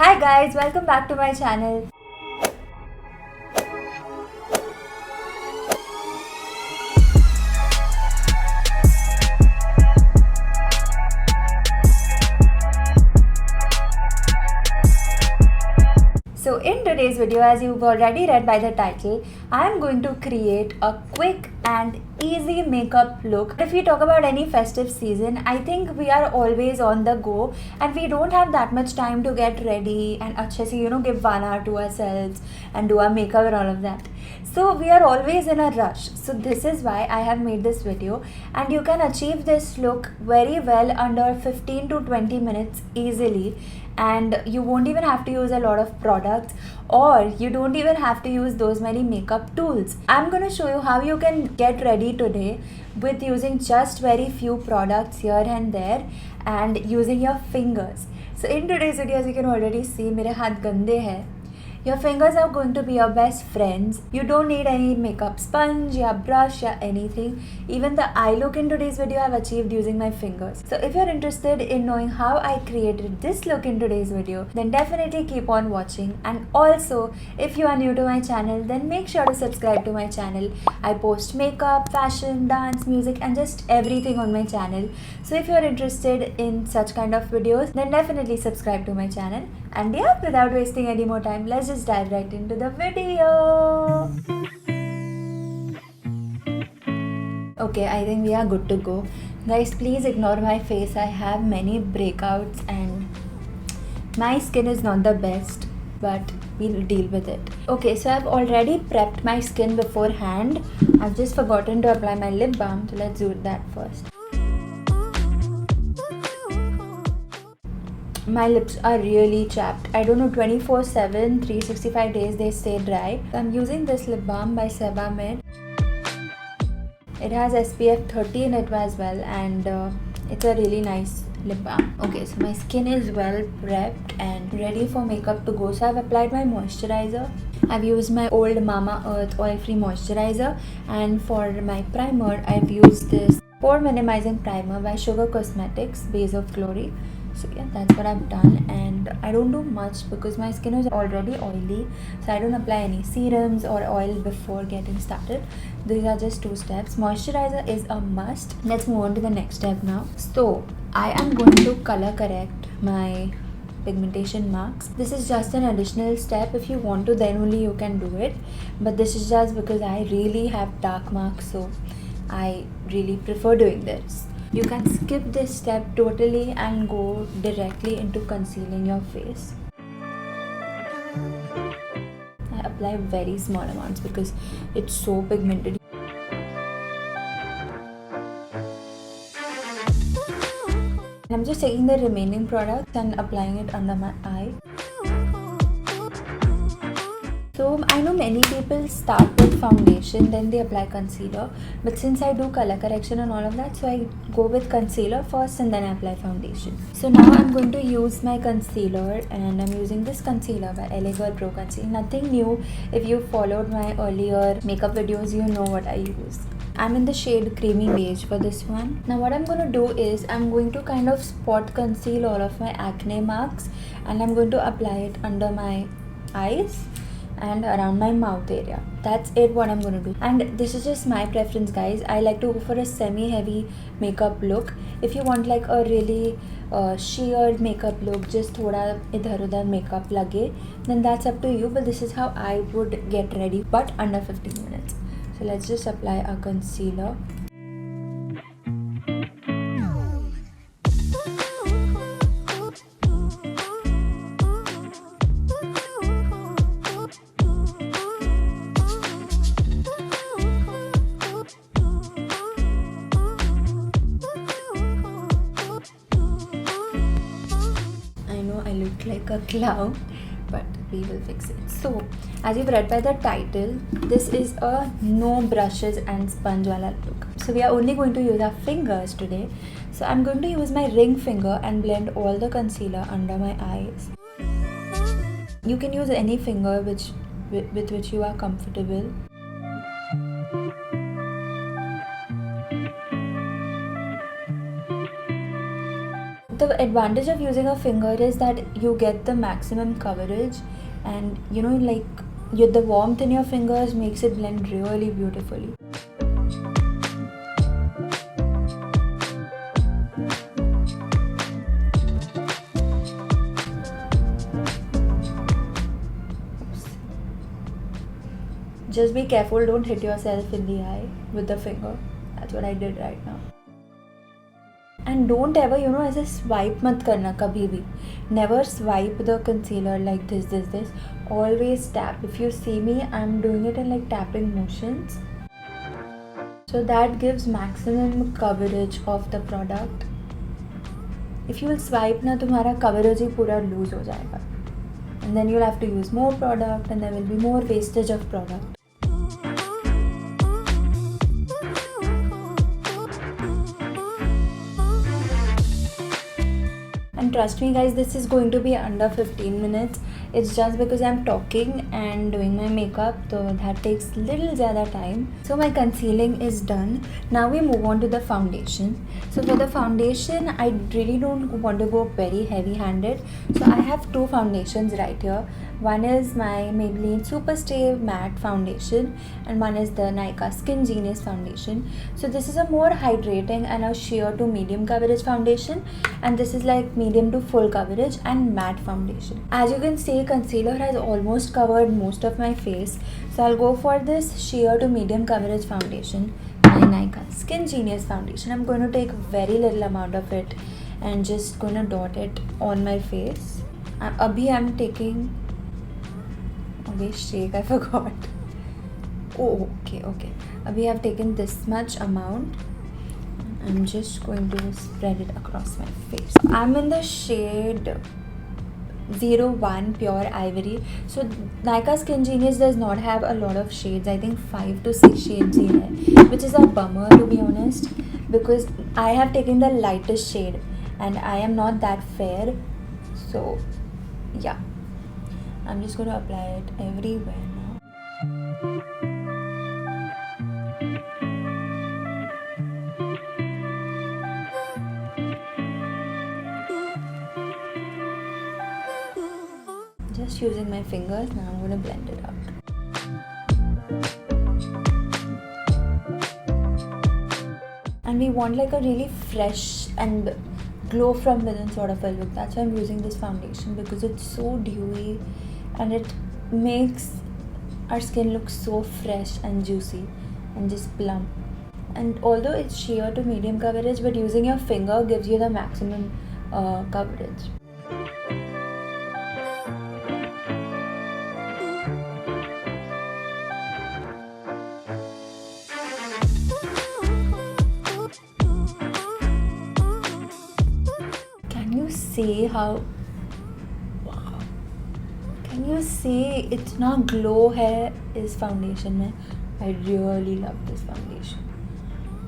Hi guys, welcome back to my channel. So in today's video, as you've already read by the title, I am going to create a quick and easy makeup look. If we talk about any festive season, I think we are always on the go and we don't have that much time to get ready and अच्छे से give 1 hour to ourselves and do our makeup and all of that. So we are always in a rush. So this is why I have made this video, and you can achieve this look very well under 15 to 20 minutes easily, and you won't even have to use a lot of products, or you don't even have to use those many makeup tools. I'm going to show you how you can get ready today with using just very few products here and there and using your fingers. So in today's video, as you can already see, मेरे हाथ गंदे हैं. Your fingers are going to be your best friends. You don't need any makeup sponge or brush or anything. Even the eye look in today's video I've achieved using my fingers. So if you're interested in knowing how I created this look in today's video, then definitely keep on watching. And also, if you are new to my channel, then make sure to subscribe to my channel. I post makeup, fashion, dance, music and just everything on my channel. So if you're interested in such kind of videos, then definitely subscribe to my channel. And yeah, without wasting any more time, let's just dive right into the video. Okay, I think we are good to go. Guys, please ignore my face. I have many breakouts and my skin is not the best, but we'll deal with it. Okay, so I've already prepped my skin beforehand. I've just forgotten to apply my lip balm, so let's do that first. My lips are really chapped. I don't know, 24/7, 365 days they stay dry. I'm using this lip balm by Sebamed. It has SPF 30 in it as well, and it's a really nice lip balm. Okay, so my skin is well prepped and ready for makeup to go. So I've applied my moisturizer. I've used my old Mama Earth oil-free moisturizer, and for my primer I've used this pore minimizing primer by Sugar Cosmetics, Base of Glory. So yeah, that's what I've done, and I don't do much because my skin is already oily, so I don't apply any serums or oil before getting started. These are just 2 steps. Moisturizer is a must. Let's move on to the next step now. So I am going to color correct my pigmentation marks. This is just an additional step. If you want to, then only you can do it, but this is just because I really have dark marks, so I really prefer doing this. You can skip this step totally and go directly into concealing your face. I apply very small amounts because it's so pigmented. I'm just taking the remaining products and applying it under my eye. So I know many people start with foundation, then they apply concealer, but since I do color correction and all of that, so I go with concealer first and then I apply foundation. So now I'm going to use my concealer, and I'm using this concealer by LA Girl Pro Conceal. Nothing new. If you followed my earlier makeup videos, you know what I use. I'm in the shade Creamy Beige for this one. Now what I'm going to do is I'm going to kind of spot conceal all of my acne marks, and I'm going to apply it under my eyes and around my mouth area. That's it, what I'm going to do. And this is just my preference, guys. I like to go for a semi-heavy makeup look. If you want like a really sheared makeup look, just thoda idhar udhar makeup lage, then that's up to you. But this is how I would get ready, but under 15 minutes. So let's just apply our concealer. I look like a clown, but we will fix it. So as you've read by the title, this is a no brushes and sponge wala look. So we are only going to use our fingers today. So I'm going to use my ring finger and blend all the concealer under my eyes. You can use any finger with which you are comfortable. The advantage of using a finger is that you get the maximum coverage, and you know, like the warmth in your fingers makes it blend really beautifully. Just be careful, don't hit yourself in the eye with the finger. That's what I did right now. And don't ever, you know, ऐसे swipe मत करना कभी भी. Never swipe the concealer like this. Always tap. If you see me, I'm doing it in like tapping motions. So that gives maximum coverage of the product. If you will swipe ना, तुम्हारा coverage ही पूरा lose हो जाएगा. And then you'll have to use more product, and there will be more wastage of product. And trust me guys, this is going to be under 15 minutes. It's just because I'm talking and doing my makeup, so that takes little zyada time. So my concealing is done. Now we move on to the foundation. So for the foundation, I really don't want to go very heavy handed. So I have two foundations right here. One is my Maybelline Super Stay Matte Foundation, and one is the Nykaa Skin Genius Foundation. So this is a more hydrating and a sheer to medium coverage foundation, and this is like medium to full coverage and matte foundation. As you can see, concealer has almost covered most of my face, so I'll go for this sheer to medium coverage foundation, my Nykaa Skin Genius Foundation. I'm going to take very little amount of it and just gonna dot it on my face. Abhi I'm taking, okay, shake, I forgot. Oh, okay. Abhi I've taken this much amount. I'm just going to spread it across my face. I'm in the shade 01 Pure Ivory. So Nykaa Skin Genius does not have a lot of shades. I think 5 to 6 shades in it, which is a bummer to be honest, because I have taken the lightest shade and I am not that fair. So yeah, I'm just going to apply it everywhere now. Just using my fingers, now I'm going to blend it out. And we want like a really fresh and glow from within sort of a look. That's why I'm using this foundation, because it's so dewy and it makes our skin look so fresh and juicy and just plump. And although it's sheer to medium coverage, but using your finger gives you the maximum coverage. See how, wow, can you see itna glow hai is foundation mein? I really love this foundation.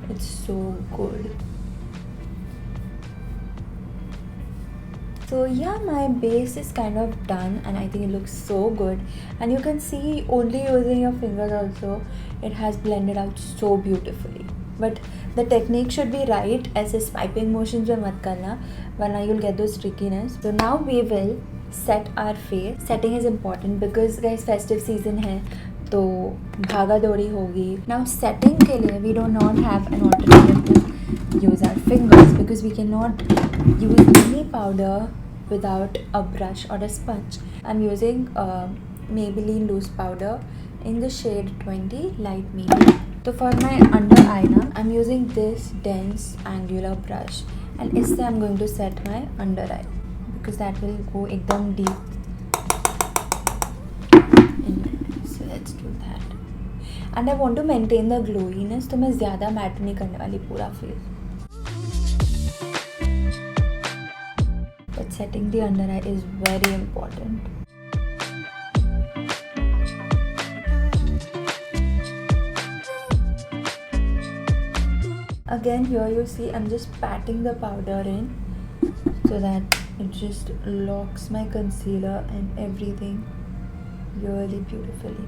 It's so good. So yeah, my base is kind of done and I think it looks so good, and you can see only using your fingers also it has blended out so beautifully. But the technique should be right. ऐसे swiping motions में मत करना, वरना you'll get those trickiness. So now we will set our face. Setting is important because guys festive season है, तो भागा दौड़ी होगी. Now setting के लिए we do not have an alternative to use our fingers, because we cannot use any powder without a brush or a sponge. I'm using Maybelline loose powder in the shade 20 light medium. So for my under eye now, I'm using this dense angular brush, and इससे I'm going to set my under eye, because that will go एकदम deep. So let's do that. And I want to maintain the glowiness, तो मैं ज़्यादा mat नहीं करने वाली पूरा face. But setting the under eye is very important. Again, here you see I'm just patting the powder in so that it just locks my concealer and everything really beautifully.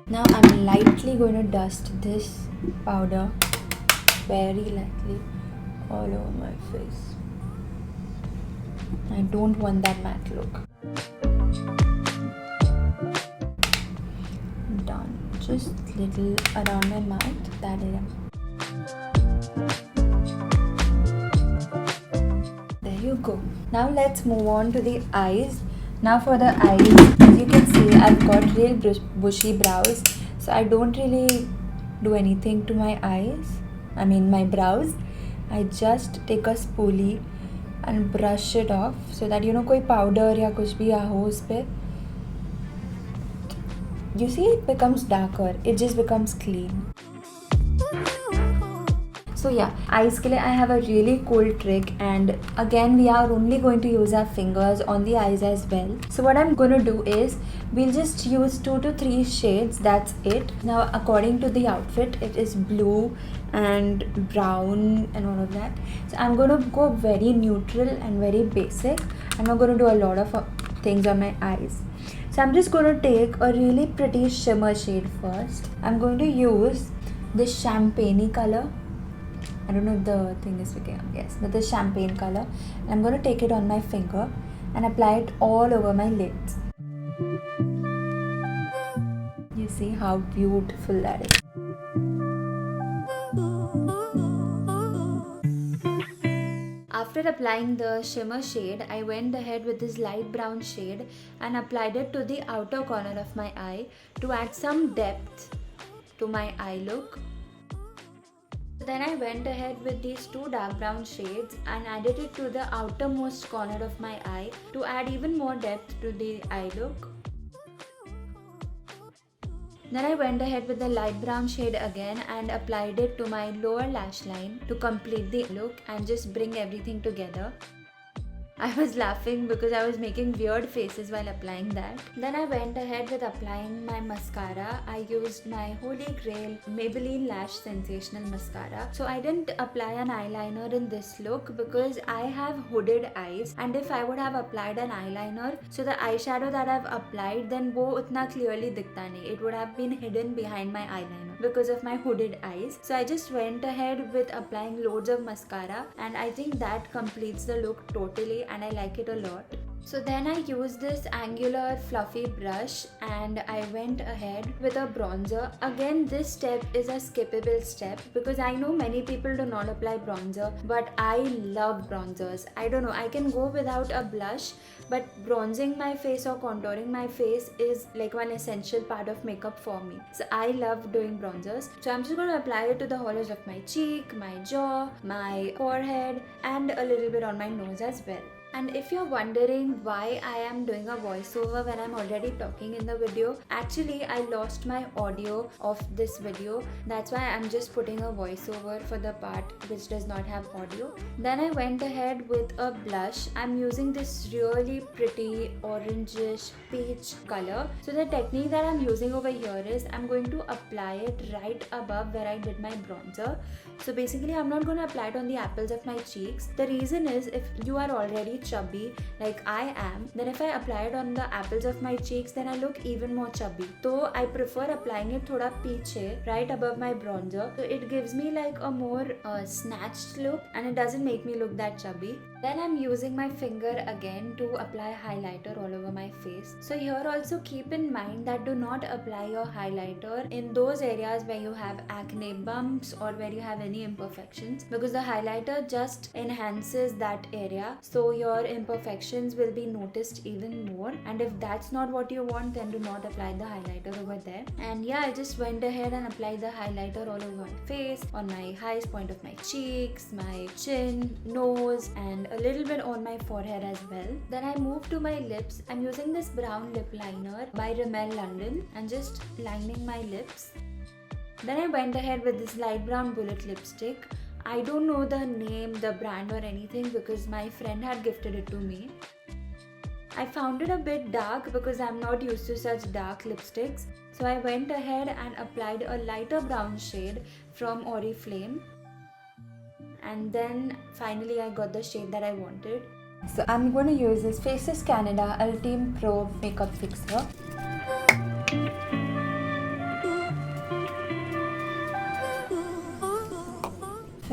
Now I'm lightly going to dust this powder very lightly all over my face. I don't want that matte look. Done. Just little around my mouth, that area. There you go. Now let's move on to the eyes. Now for the eyes, as you can see, I've got real bushy brows, so I don't really do anything to my eyes. My brows. I just take a spoolie and brush it off so that कोई powder या कुछ भी हो उस पे. You see, it becomes darker. It just becomes clean. So yeah, eyes के लिए I have a really cool trick, and again we are only going to use our fingers on the eyes as well. So what I'm going to do is we'll just use 2 to 3 shades. That's it. Now according to the outfit, it is blue and brown and all of that. So I'm going to go very neutral and very basic. I'm not going to do a lot of things on my eyes. So I'm just going to take a really pretty shimmer shade first. I'm going to use this champagne color. I don't know if the thing is picking up. Yes, but this champagne color. And I'm going to take it on my finger and apply it all over my lids. You see how beautiful that is. After applying the shimmer shade, I went ahead with this light brown shade and applied it to the outer corner of my eye to add some depth to my eye look. Then I went ahead with these 2 dark brown shades and added it to the outermost corner of my eye to add even more depth to the eye look. Then I went ahead with the light brown shade again and applied it to my lower lash line to complete the look and just bring everything together. I was laughing because I was making weird faces while applying that. Then I went ahead with applying my mascara. I used my Holy Grail Maybelline Lash Sensational Mascara. So I didn't apply an eyeliner in this look because I have hooded eyes, and if I would have applied an eyeliner, so the eyeshadow that I've applied, then वो उतना clearly दिखता नहीं. It would have been hidden behind my eyeliner because of my hooded eyes. So I just went ahead with applying loads of mascara, and I think that completes the look totally, and I like it a lot. So then I used this angular fluffy brush and I went ahead with a bronzer. Again, this step is a skippable step because I know many people do not apply bronzer, but I love bronzers. I don't know, I can go without a blush, but bronzing my face or contouring my face is like one essential part of makeup for me. So I love doing bronzers. So I'm just going to apply it to the hollows of my cheek, my jaw, my forehead, and a little bit on my nose as well. And if you're wondering why I am doing a voiceover when I'm already talking in the video, actually I lost my audio of this video. That's why I'm just putting a voiceover for the part which does not have audio. Then I went ahead with a blush. I'm using this really pretty orangish peach color. So the technique that I'm using over here is I'm going to apply it right above where I did my bronzer. So basically I'm not going to apply it on the apples of my cheeks. The reason is if you are already chubby like I am, then if I apply it on the apples of my cheeks, then I look even more chubby. So I prefer applying it thoda piche right above my bronzer. So it gives me like a more snatched look and it doesn't make me look that chubby. Then I'm using my finger again to apply highlighter all over my face. So here also keep in mind that do not apply your highlighter in those areas where you have acne bumps or where you have any imperfections, because the highlighter just enhances that area. So your imperfections will be noticed even more, and if that's not what you want, then do not apply the highlighter over there. And yeah, I just went ahead and applied the highlighter all over my face, on my highest point of my cheeks, my chin, nose, and a little bit on my forehead as well. Then I moved to my lips. I'm using this brown lip liner by Rimmel London and just lining my lips. Then I went ahead with this light brown bullet lipstick. I don't know the name, the brand or anything because my friend had gifted it to me. I found it a bit dark because I'm not used to such dark lipsticks. So I went ahead and applied a lighter brown shade from Oriflame. And then finally I got the shade that I wanted. So I'm going to use this Faces Canada Ultime Pro Makeup Fixer.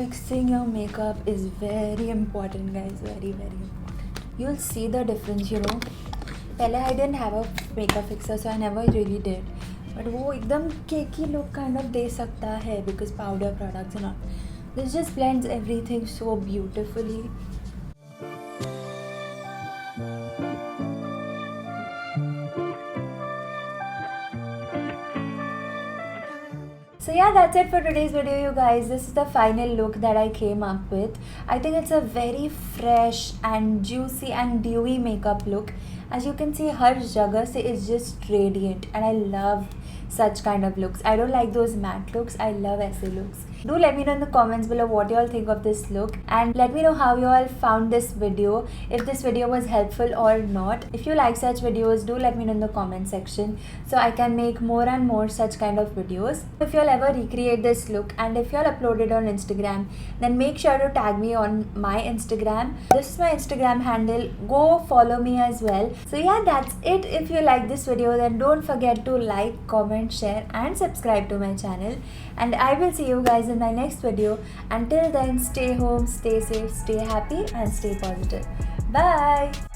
fixing your makeup is very important, guys. Very important. You'll see the difference, you know. पहले I didn't have a makeup fixer, so I never really did. But वो एकदम cakey look kind of दे सकता है because powder products and all. This just blends everything so beautifully. So yeah, that's it for today's video, you guys. This is the final look that I came up with. I think it's a very fresh and juicy and dewy makeup look. As you can see, her jagah se is just radiant, and I love such kind of looks. I don't like those matte looks. I love essay looks. Do let me know in the comments below what you all think of this look, and let me know how you all found this video, if this video was helpful or not. If you like such videos, do let me know in the comment section so I can make more and more such kind of videos. If you all ever recreate this look and if you all upload it on Instagram, then make sure to tag me on my Instagram. This is my Instagram handle. Go follow me as well. So yeah, that's it. If you like this video, then don't forget to like, comment, share and subscribe to my channel, and I will see you guys in my next video. Until then, stay home, stay safe, stay happy and stay positive. Bye.